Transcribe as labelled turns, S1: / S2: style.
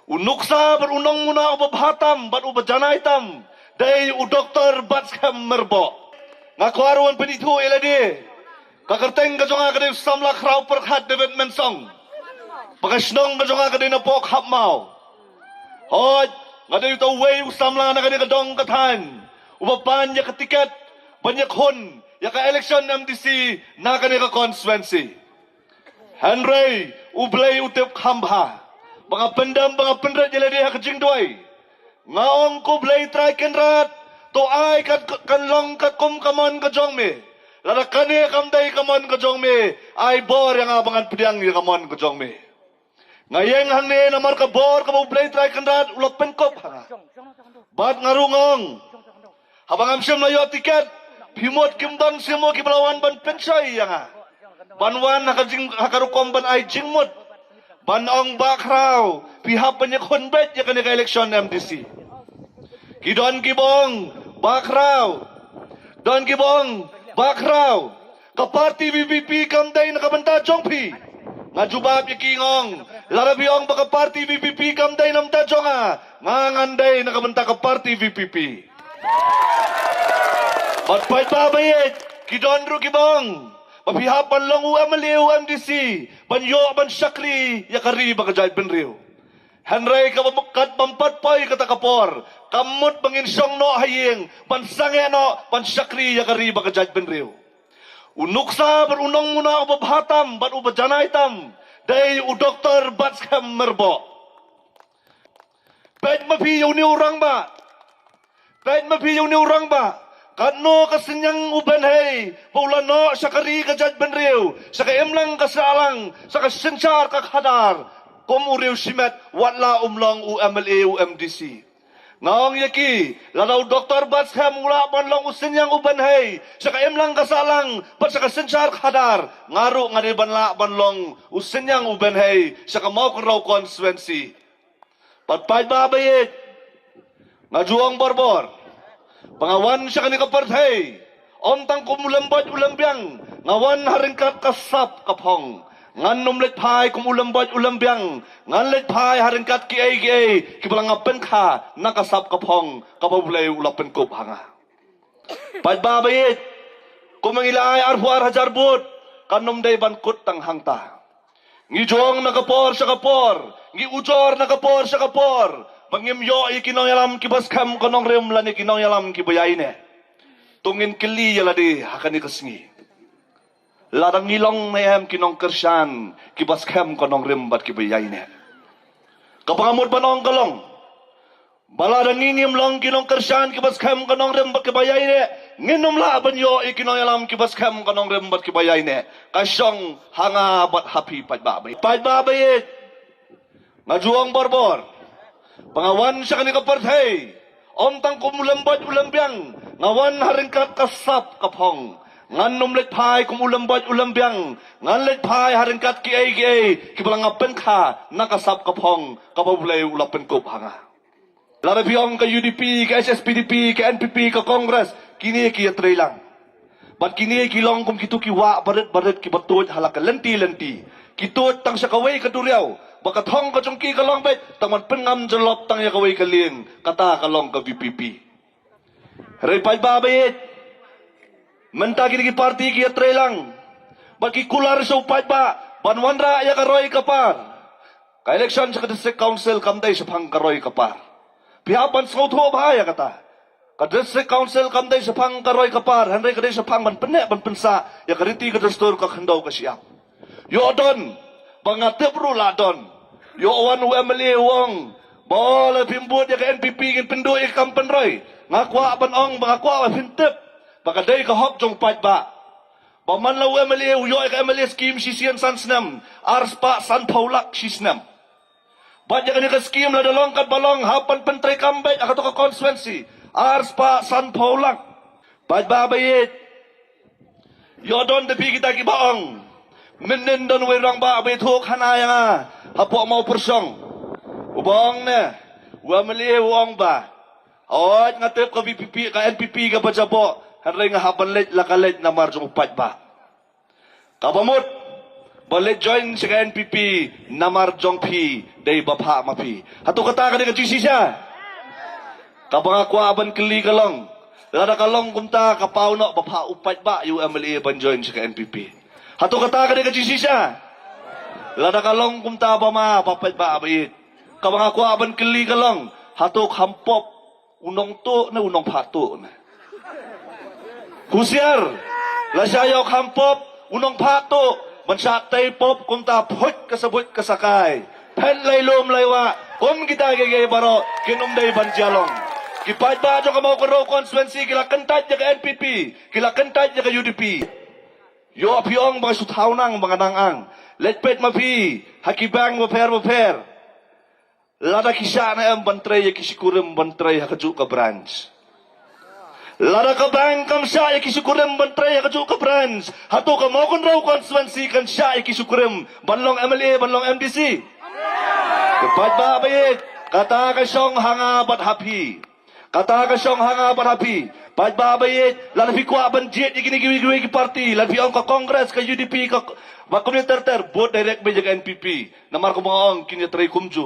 S1: Unuksa berunong muna ubabhatam bat ubajanaitam day u doktor batskam merbo. Ngakuaruan penitu eladi. Kakarteng kajonga kadin samla kraw perkhat David Mensong. Pakasnong kajonga kadin na pok hapmau. Hoj ngadin ito way usamla na kadin kadong kathan. Ubapan ya ketiket banyak hun ya ka election MDC na kadin ka constituency. Henry ublay utip khambha. Mga pendam jala dia kejing duai. Ngaong ko blay try kenrat. To ay kat kanlong kat kum kamon kajong me. Lada kane kamday kamon kajong me. Ay bor yang abangan pediang yang kamon kajong me. Ngayeng hang ne namar ka bor ka blay try kenrat ulok penkop hanga. Bat ngarungong. Habang amsyam layo tiket. Pimot kimdon simo kibalawan ban pensay yanga. Banwan nakajing hakarukom ban ay jingmut. Banong bakraw, pihak penyekun bet ya kena election MDC. Kidon kibong, bakraw. Don kibong, bakraw. Kaparti BBP kamday nakabanta jongpi. Ngajubab ya kingong. Larabiong baka parti BBP kamday namta jonga. Nganganday nakabanta kaparti VPP. Batpait babayit, kidon ru kibong. Papihapan lang UMLU MDC, banyo ban syakri, yakari bagajay penriw. Henry kabakat pampatpay katakapor, kamut banginsyong no haying, pansange no, pansyakri yakari bagajay penriw. Unuksa berunong muna ubabhatam, bat ubajanaitam, day u doktor batskam merbo. Pet mapi yung ni urang ba? Pet mapi yung ni urang ba? Kano kasinyang uban hey, paula no syakari kajad benriw, saka imlang kasalang, saka sensyar kakhadar, kumuriw simet, watla umlong UMLA UMDC. Ngaong yaki, lalaw Dr. Batsham mula panlong usinyang uban hey, saka imlang kasalang, pat saka sensyar kakhadar, ngaru ngariban la panlong usinyang uban hey, saka mau karaw constituency. Patpad babayit, ngajuang borbor. Pangawan siya kani kapartay, ontang kumulambad ulambyang, ngawan haringkat kasap kapong, ngan numletpay kumulambad ulambyang, ngan letpay haringkat kiay, kibalangapen ka, nakasap kapong, kapabulay ulapen ko hanga. Padbabayit, kumangilay arhuar hajarbut, kanumday bankut tang hangta. Ngijong nakapor siya kapor, ngiujor nakapor siya kapor, Pangimyo ay kinong kibaskam konong rim lani kinong yalam kibayay ne. Tungin kili yaladi hakani kasngi. Ladang ngilong na yam kinong kersyan kibaskam konong rim bat kibayay ne. Kapangamot panong kalong. Baladang ngingim long kinong kersyan kibaskam konong rim bat kibayay ne. Nginom laban yo ay kinong yalam kibaskam konong rim bat kibayay ne. Kasyong hanga bat happy padbabay. Padbabayit. Majuang borbor. Pangawan siya kani kapartay, ontang kumulambad ulambyang, ngawan haringkat kasap kapong, ngan numletpay kumulambad ulambyang, ngan letpay haringkat kiay, kibalangapen ka, nakasap kapong, kapabulay ulapen ko hanga. Larabiyong ka UDP, ka SSPDP, ka NPP, ka Congress, kini kiyatray lang. Ba't kini kilong kum kitu kiwa, barit kibatod halaka, lenti, kitut tang siya kaway kaduryaw, baka thong ka chungki ka long bet, taman pengam jelop tang ya kaway kaling, kata ka long ka VPP. Repay babayit, mentagi di parti ki atre lang, baki kular sa upay ba, banwanra ya karoy kapar. Ka election sa district council kamday sa pang karoy kapar. Pihapan sa utho bahaya kata. Ka district council kamday sa pang karoy kapar, Henry kaday sa pang manpene, manpensa, ya kariti ka dastor ka kandaw ka siyam. Yo don, pangatip rula don. Yo wan UMLA wong. Bola pimbut ya ka NPP kin pindu ya kampen roy. Ngakwa banong ngakwa hintip. Pakaday ka hok jong pat ba. Paman la UMLA yo ka MLA scheme sisian sansnam. Arspa san paulak sisnam. Badya ka ni ka scheme la dalong kat balong hapan pentre kambay akato ka constituency. Arspa san paulak. Badbabayit. Yo don depi kita kibaong. Menendon wirang ba abituk hanaya nga hapo mau persong ubong ne UMLA wong ba awat ngatip ka VPP ka NPP ka bajabo hanray nga haban late lakalit na marjong upat ba kabamot balik join sa NPP, namar jong pi, day bapa mapi. Hatu kata ka dengan jisi siya. Kapag ako aban kali kalong, lada kalong kumta kapaw no bapa upat ba yu MLA ban join sa NPP. Hatu kata ka dengan jisi siya. Lada kalong kumta ba ma papat ba abait. Kapag ako aban kali kalong, hatuk hampop unong to na unong pato na. Husyar, lasayok hampop unong pato. Mansatay pop kung tapot kasabot kasakay. Pen lay lum laywa. Kung kita gagay baro, kinumday banjalong. Kipad ba ka mau karo konstituensi, kila kentad niya ka NPP, kila kentad niya ka UDP. Yo apyong mga sutaw nang mga nangang. Letpet mapi, hakibang maper. Lada kisya na ang bantray, kisikurim bantray hakaju ka branch. Lada ka bang kam siya ikisukurim bantray hakaju ka branch. Hato ka mo kun raw konstituensi kan siya ikisukurim banlong MLA, banlong MDC. Kapag ba bayit, kata ka siyang hangabat hapi. Kata ka siyang hangabat hapi. Pag ba bayit, lalapi ko abanjit ikinigiwi-giwi ki party. Lalapi ang ka Congress, ka UDP, ka community ter, both direct by NPP. Namar ko mga ang kinyatray kumju.